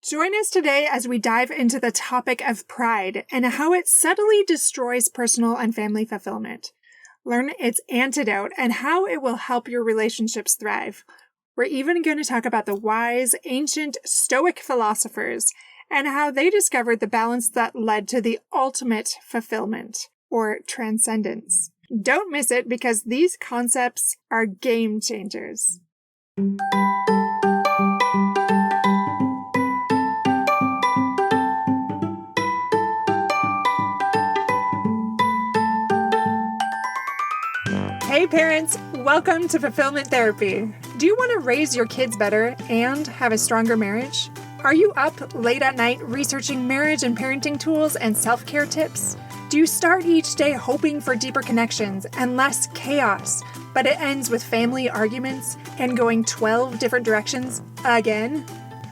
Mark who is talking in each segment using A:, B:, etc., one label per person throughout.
A: Join us today as we dive into the topic of pride and how it subtly destroys personal and family fulfillment. Learn its antidote and how it will help your relationships thrive. We're even going to talk about the wise, ancient Stoic philosophers and how they discovered the balance that led to the ultimate fulfillment, or transcendence. Don't miss it because these concepts are game changers. Hey parents, welcome to Fulfillment Therapy. Do you want to raise your kids better and have a stronger marriage? Are you up late at night researching marriage and parenting tools and self-care tips? Do you start each day hoping for deeper connections and less chaos, but it ends with family arguments and going 12 different directions again?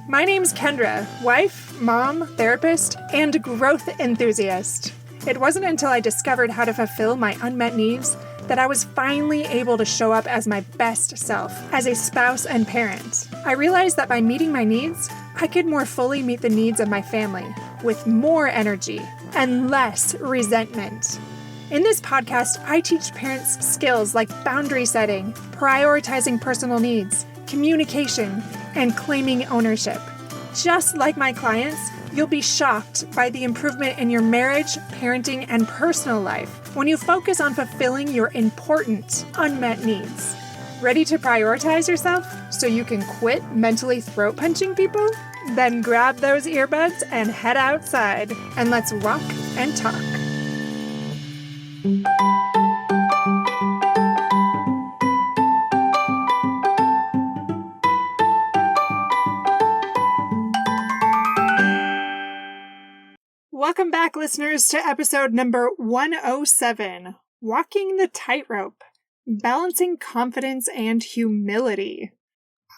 A: My name's Kendra, wife, mom, therapist, and growth enthusiast. It wasn't until I discovered how to fulfill my unmet needs that I was finally able to show up as my best self as a spouse and parent. I realized that by meeting my needs, I could more fully meet the needs of my family with more energy and less resentment. In this podcast, I teach parents skills like boundary setting, prioritizing personal needs, communication, and claiming ownership. Just like my clients, you'll be shocked by the improvement in your marriage, parenting, and personal life when you focus on fulfilling your important, unmet needs. Ready to prioritize yourself so you can quit mentally throat punching people? Then grab those earbuds and head outside, and let's walk and talk. Welcome back, listeners, to episode number 107, Walking the Tightrope, Balancing Confidence and Humility.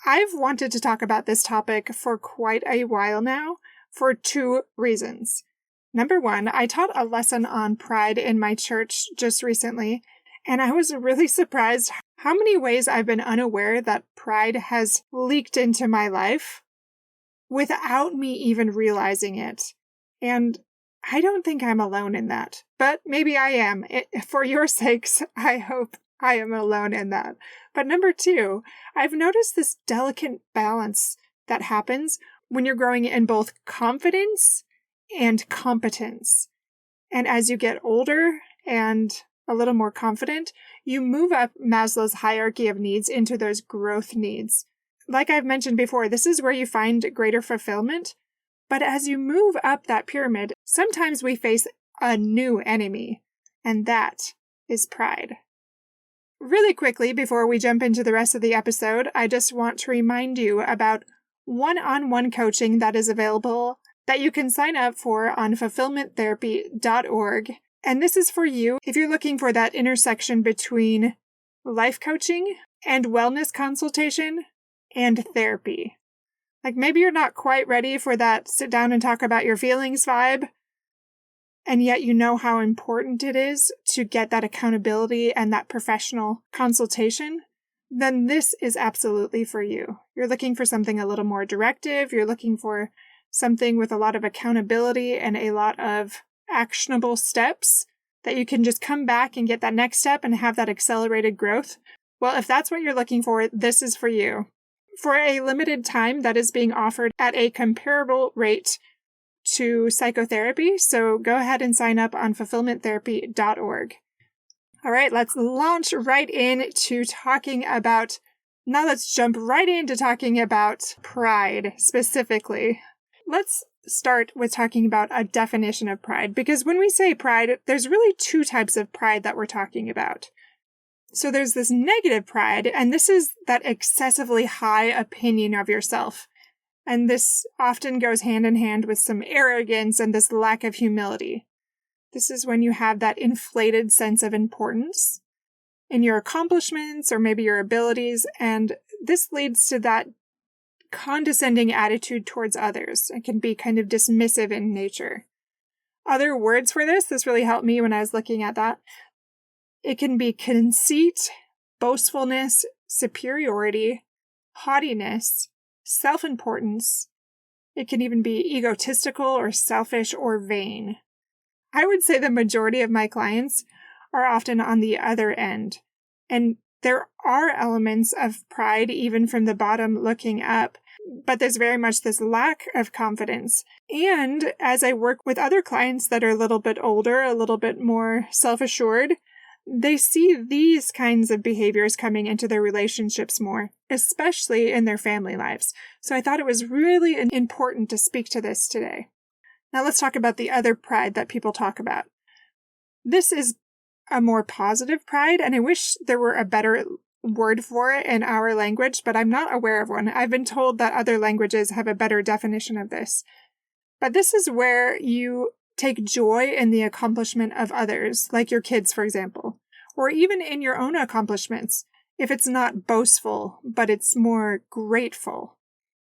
A: I've wanted to talk about this topic for quite a while now for two reasons. Number one, I taught a lesson on pride in my church just recently, and I was really surprised how many ways I've been unaware that pride has leaked into my life without me even realizing it. And I don't think I'm alone in that, but maybe I am. For your sakes, I hope I am alone in that. But number two, I've noticed this delicate balance that happens when you're growing in both confidence and competence. And as you get older and a little more confident, you move up Maslow's hierarchy of needs into those growth needs. Like I've mentioned before, this is where you find greater fulfillment. But as you move up that pyramid, sometimes we face a new enemy, and that is pride. Really quickly, before we jump into the rest of the episode, I just want to remind you about one-on-one coaching that is available that you can sign up for on fulfillmenttherapy.org. And this is for you if you're looking for that intersection between life coaching and wellness consultation and therapy. Like maybe you're not quite ready for that sit down and talk about your feelings vibe, and yet you know how important it is to get that accountability and that professional consultation, then this is absolutely for you. You're looking for something a little more directive. You're looking for something with a lot of accountability and a lot of actionable steps that you can just come back and get that next step and have that accelerated growth. Well, if that's what you're looking for, this is for you. For a limited time, that is being offered at a comparable rate to psychotherapy, so go ahead and sign up on fulfillmenttherapy.org. All right, let's launch right into talking about, now let's jump right into talking about pride specifically. Let's start with talking about a definition of pride, because when we say pride, there's really two types of pride that we're talking about. So there's this negative pride, and this is that excessively high opinion of yourself. And this often goes hand in hand with some arrogance and this lack of humility. This is when you have that inflated sense of importance in your accomplishments or maybe your abilities, and this leads to that condescending attitude towards others. It can be kind of dismissive in nature. Other words for this really helped me when I was looking at that. It can be conceit, boastfulness, superiority, haughtiness, self-importance. It can even be egotistical or selfish or vain. I would say the majority of my clients are often on the other end. And there are elements of pride even from the bottom looking up, but there's very much this lack of confidence. And as I work with other clients that are a little bit older, a little bit more self-assured, they see these kinds of behaviors coming into their relationships more, especially in their family lives. So I thought it was really important to speak to this today. Now let's talk about the other pride that people talk about. This is a more positive pride, and I wish there were a better word for it in our language, but I'm not aware of one. I've been told that other languages have a better definition of this. But this is where you take joy in the accomplishment of others, like your kids, for example, or even in your own accomplishments, if it's not boastful, but it's more grateful.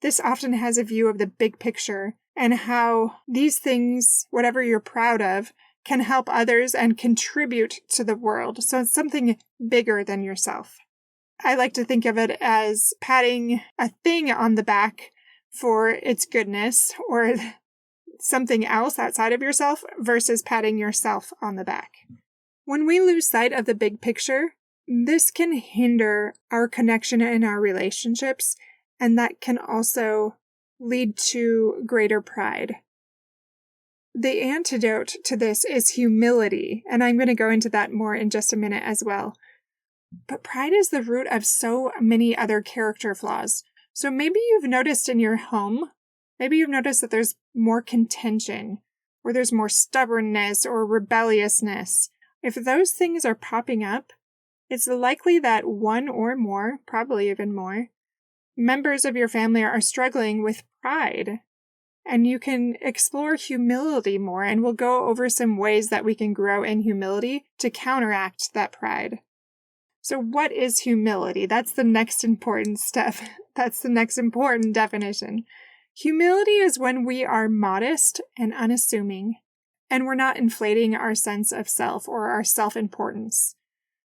A: This often has a view of the big picture and how these things, whatever you're proud of, can help others and contribute to the world. So it's something bigger than yourself. I like to think of it as patting a thing on the back for its goodness or something else outside of yourself versus patting yourself on the back. When we lose sight of the big picture, this can hinder our connection in our relationships, and that can also lead to greater pride. The antidote to this is humility, and I'm going to go into that more in just a minute as well. But pride is the root of so many other character flaws. So maybe you've noticed in your home, maybe you've noticed that there's more contention, or there's more stubbornness or rebelliousness. If those things are popping up, it's likely that one or more, probably even more, members of your family are struggling with pride. And you can explore humility more, and we'll go over some ways that we can grow in humility to counteract that pride. So what is humility? That's the next important step. That's the next important definition. Humility is when we are modest and unassuming, and we're not inflating our sense of self or our self-importance.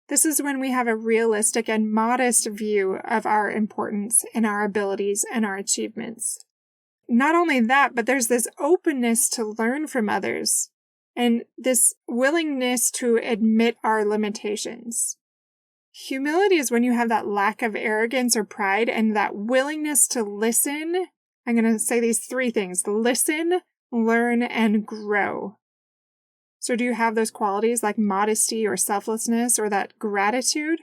A: This is when we have a realistic and modest view of our importance and our abilities and our achievements. Not only that, but there's this openness to learn from others and this willingness to admit our limitations. Humility is when you have that lack of arrogance or pride and that willingness to listen. I'm going to say these three things: listen, learn, and grow. So do you have those qualities like modesty or selflessness or that gratitude?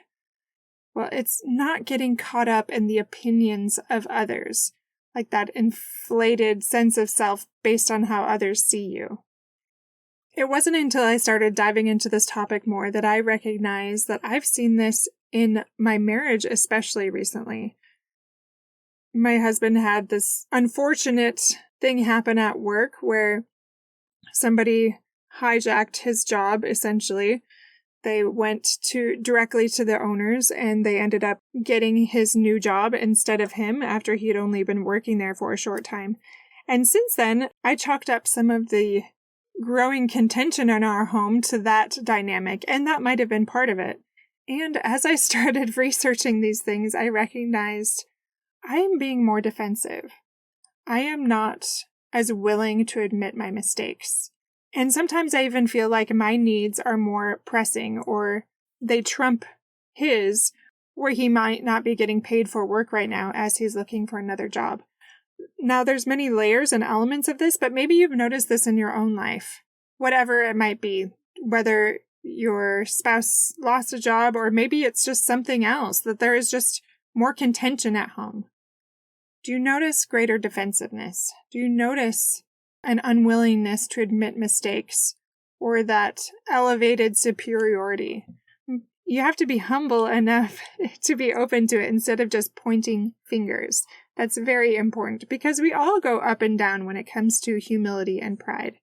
A: Well, it's not getting caught up in the opinions of others, like that inflated sense of self based on how others see you. It wasn't until I started diving into this topic more that I recognized that I've seen this in my marriage, especially recently. My husband had this unfortunate thing happen at work where somebody hijacked his job, essentially. They went directly to the owners, and they ended up getting his new job instead of him after he had only been working there for a short time. And since then, I chalked up some of the growing contention in our home to that dynamic, and that might have been part of it. And as I started researching these things, I recognized I am being more defensive. I am not as willing to admit my mistakes. And sometimes I even feel like my needs are more pressing, or they trump his, where he might not be getting paid for work right now as he's looking for another job. Now, there's many layers and elements of this, but maybe you've noticed this in your own life, whatever it might be, whether your spouse lost a job, or maybe it's just something else, that there is just more contention at home. Do you notice greater defensiveness? Do you notice an unwillingness to admit mistakes, or that elevated superiority? You have to be humble enough to be open to it instead of just pointing fingers. That's very important because we all go up and down when it comes to humility and pride.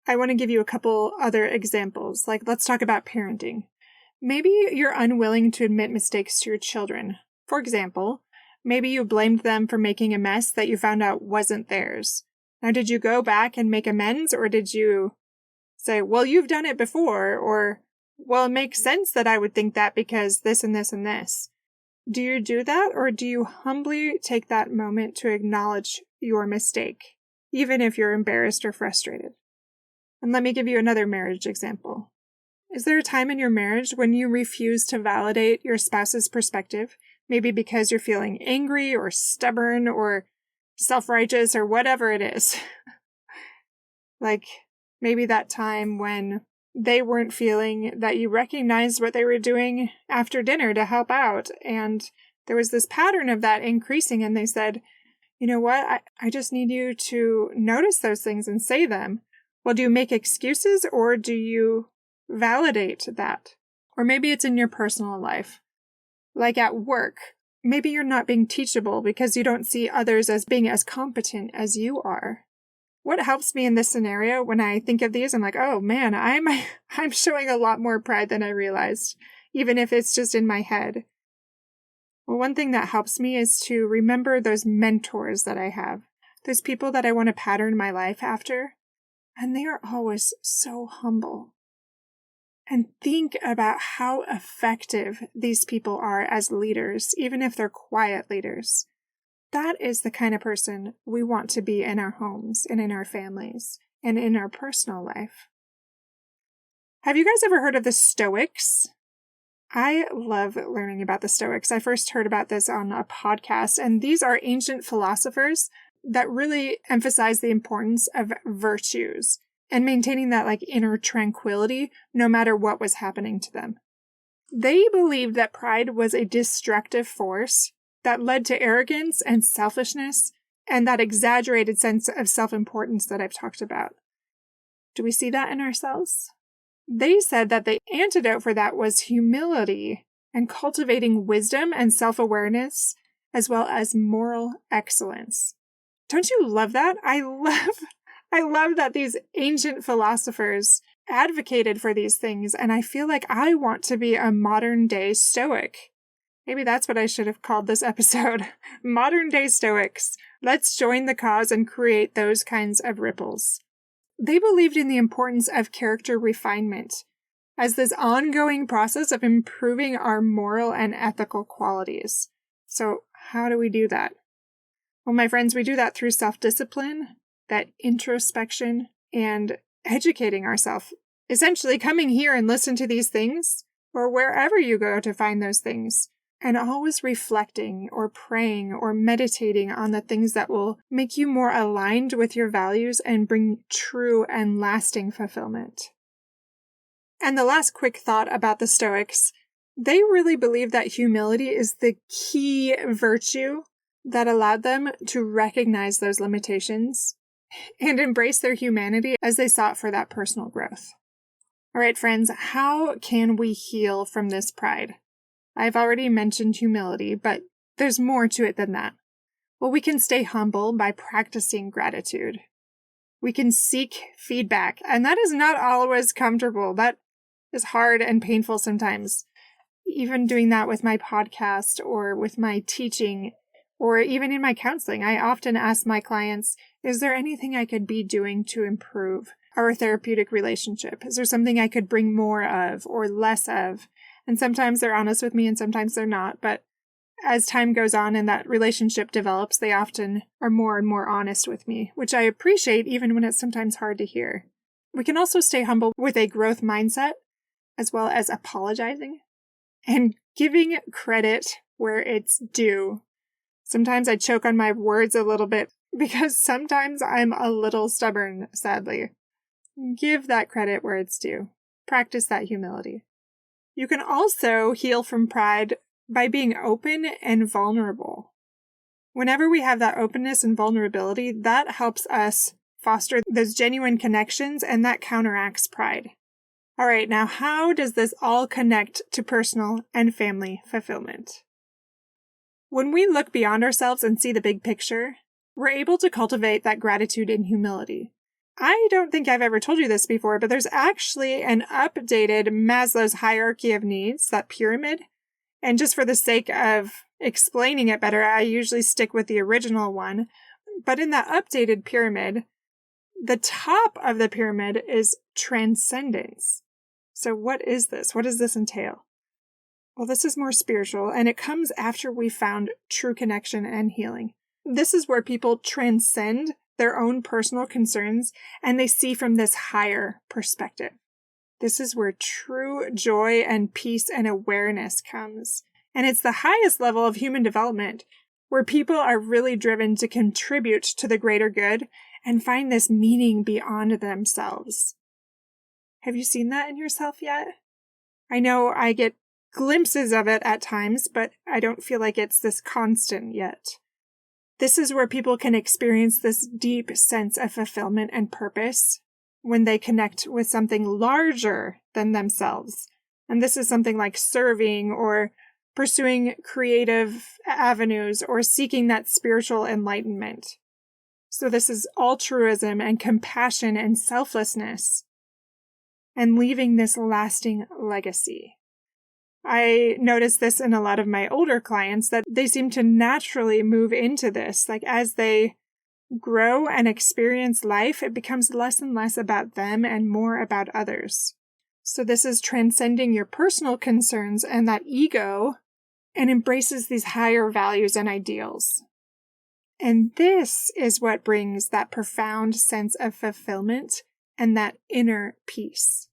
A: I want to give you a couple other examples. Like, let's talk about parenting. Maybe you're unwilling to admit mistakes to your children. For example, maybe you blamed them for making a mess that you found out wasn't theirs. Now, did you go back and make amends, or did you say, well, you've done it before, or, well, it makes sense that I would think that because this and this and this? Do you do that, or do you humbly take that moment to acknowledge your mistake? even if you're embarrassed or frustrated. And let me give you another marriage example. Is there a time in your marriage when you refuse to validate your spouse's perspective? Maybe because you're feeling angry or stubborn or self-righteous or whatever it is. Like maybe that time when they weren't feeling that you recognized what they were doing after dinner to help out. And there was this pattern of that increasing. And they said, you know what? I just need you to notice those things and say them. Well, do you make excuses or do you validate that? Or maybe it's in your personal life. Like at work, maybe you're not being teachable because you don't see others as being as competent as you are. What helps me in this scenario when I think of these, I'm like, oh man, I'm showing a lot more pride than I realized, even if it's just in my head. Well, one thing that helps me is to remember those mentors that I have, those people that I want to pattern my life after, and they are always so humble. And think about how effective these people are as leaders, even if they're quiet leaders. That is the kind of person we want to be in our homes and in our families and in our personal life. Have you guys ever heard of the Stoics? I love learning about the Stoics. I first heard about this on a podcast, and these are ancient philosophers that really emphasize the importance of virtues and maintaining that inner tranquility no matter what was happening to them. They believed that pride was a destructive force that led to arrogance and selfishness and that exaggerated sense of self-importance that I've talked about. Do we see that in ourselves? They said that the antidote for that was humility and cultivating wisdom and self-awareness, as well as moral excellence. Don't you love that? I love that these ancient philosophers advocated for these things, and I feel like I want to be a modern-day Stoic. Maybe that's what I should have called this episode. Modern-day Stoics. Let's join the cause and create those kinds of ripples. They believed in the importance of character refinement as this ongoing process of improving our moral and ethical qualities. So how do we do that? Well, my friends, we do that through self-discipline, that introspection, and educating ourselves. Essentially coming here and listen to these things, or wherever you go to find those things, and always reflecting or praying or meditating on the things that will make you more aligned with your values and bring true and lasting fulfillment. And the last quick thought about the Stoics, they really believe that humility is the key virtue that allowed them to recognize those limitations and embrace their humanity as they sought for that personal growth. All right, friends, how can we heal from this pride? I've already mentioned humility, but there's more to it than that. Well, we can stay humble by practicing gratitude. We can seek feedback, and that is not always comfortable. That is hard and painful sometimes. Even doing that with my podcast or with my teaching or even in my counseling, I often ask my clients, is there anything I could be doing to improve our therapeutic relationship? Is there something I could bring more of or less of? And sometimes they're honest with me and sometimes they're not. But as time goes on and that relationship develops, they often are more and more honest with me, which I appreciate even when it's sometimes hard to hear. We can also stay humble with a growth mindset, as well as apologizing and giving credit where it's due. Sometimes I choke on my words a little bit because sometimes I'm a little stubborn, sadly. Give that credit where it's due. Practice that humility. You can also heal from pride by being open and vulnerable. Whenever we have that openness and vulnerability, that helps us foster those genuine connections, and that counteracts pride. All right, now how does this all connect to personal and family fulfillment? When we look beyond ourselves and see the big picture, we're able to cultivate that gratitude and humility. I don't think I've ever told you this before, but there's actually an updated Maslow's hierarchy of needs, that pyramid. And just for the sake of explaining it better, I usually stick with the original one. But in that updated pyramid, the top of the pyramid is transcendence. So what is this? What does this entail? Well, this is more spiritual, and it comes after we found true connection and healing. This is where people transcend their own personal concerns and they see from this higher perspective. This is where true joy and peace and awareness comes. And it's the highest level of human development where people are really driven to contribute to the greater good and find this meaning beyond themselves. Have you seen that in yourself yet? I know I get glimpses of it at times, but I don't feel like it's this constant yet. This is where people can experience this deep sense of fulfillment and purpose when they connect with something larger than themselves. And this is something like serving or pursuing creative avenues or seeking that spiritual enlightenment. So this is altruism and compassion and selflessness and leaving this lasting legacy. I notice this in a lot of my older clients that they seem to naturally move into this. Like as they grow and experience life, it becomes less and less about them and more about others. So this is transcending your personal concerns and that ego and embraces these higher values and ideals. And this is what brings that profound sense of fulfillment and that inner peace.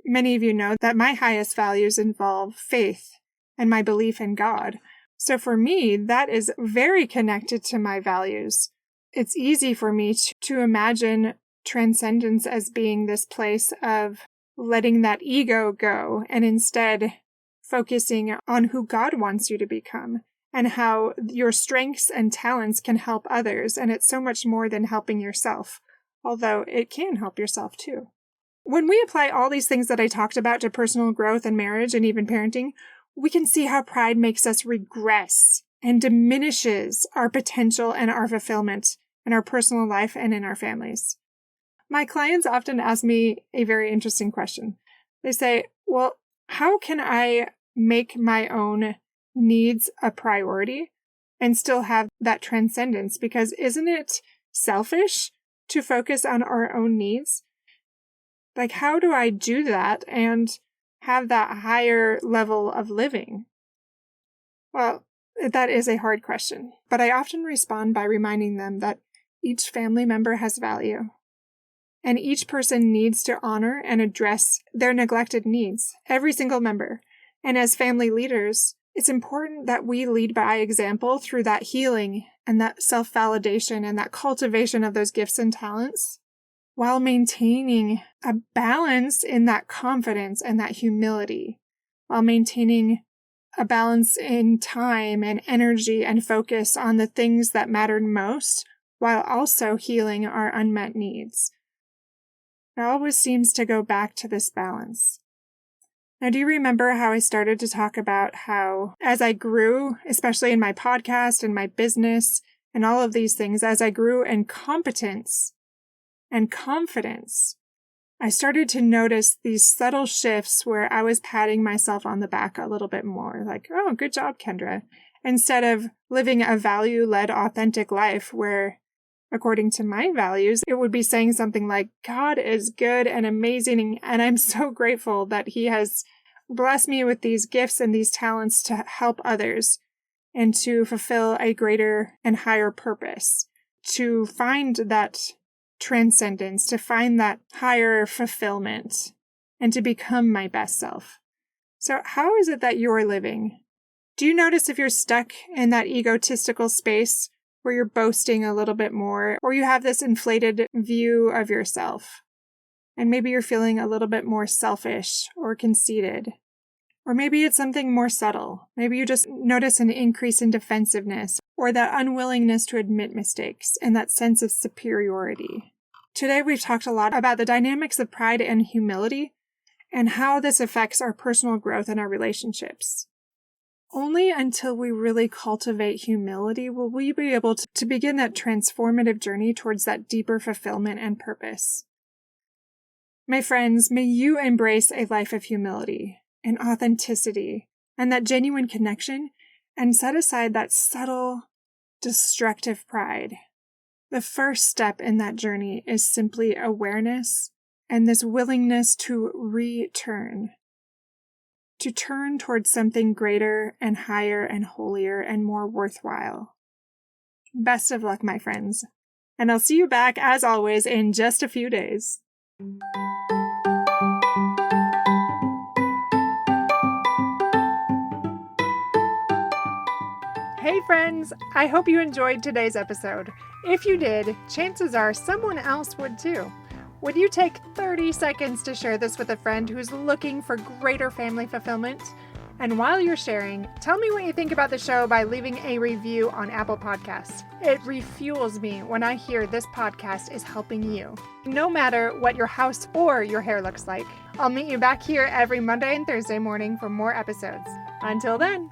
A: Many of you know that my highest values involve faith and my belief in God. So for me, that is very connected to my values. It's easy for me to imagine transcendence as being this place of letting that ego go and instead focusing on who God wants you to become and how your strengths and talents can help others. And it's so much more than helping yourself, although it can help yourself too. When we apply all these things that I talked about to personal growth and marriage and even parenting, we can see how pride makes us regress and diminishes our potential and our fulfillment in our personal life and in our families. My clients often ask me a very interesting question. They say, well, how can I make my own needs a priority and still have that transcendence? Because isn't it selfish to focus on our own needs? Like, how do I do that and have that higher level of living? Well, that is a hard question, but I often respond by reminding them that each family member has value, and each person needs to honor and address their neglected needs, every single member. And as family leaders, it's important that we lead by example through that healing and that self-validation and that cultivation of those gifts and talents, while maintaining a balance in that confidence and that humility, while maintaining a balance in time and energy and focus on the things that mattered most, while also healing our unmet needs. It always seems to go back to this balance. Now, do you remember how I started to talk about how, as I grew, especially in my podcast and my business and all of these things, as I grew in competence and confidence, I started to notice these subtle shifts where I was patting myself on the back a little bit more, like, oh, good job, Kendra, instead of living a value-led, authentic life where, according to my values, it would be saying something like, God is good and amazing, and I'm so grateful that He has blessed me with these gifts and these talents to help others and to fulfill a greater and higher purpose, to find that transcendence, to find that higher fulfillment, and to become my best self. So how is it that you're living? Do you notice if you're stuck in that egotistical space where you're boasting a little bit more, or you have this inflated view of yourself, and maybe you're feeling a little bit more selfish or conceited? Or maybe it's something more subtle. Maybe you just notice an increase in defensiveness or that unwillingness to admit mistakes and that sense of superiority. Today, we've talked a lot about the dynamics of pride and humility and how this affects our personal growth and our relationships. Only until we really cultivate humility will we be able to begin that transformative journey towards that deeper fulfillment and purpose. My friends, may you embrace a life of humility and authenticity and that genuine connection and set aside that subtle, destructive pride. The first step in that journey is simply awareness and this willingness to return, to turn towards something greater and higher and holier and more worthwhile. Best of luck, my friends. And I'll see you back, as always, in just a few days. Hey friends, I hope you enjoyed today's episode. If you did, chances are someone else would too. Would you take 30 seconds to share this with a friend who's looking for greater family fulfillment? And while you're sharing, tell me what you think about the show by leaving a review on Apple Podcasts. It refuels me when I hear this podcast is helping you, no matter what your house or your hair looks like. I'll meet you back here every Monday and Thursday morning for more episodes. Until then.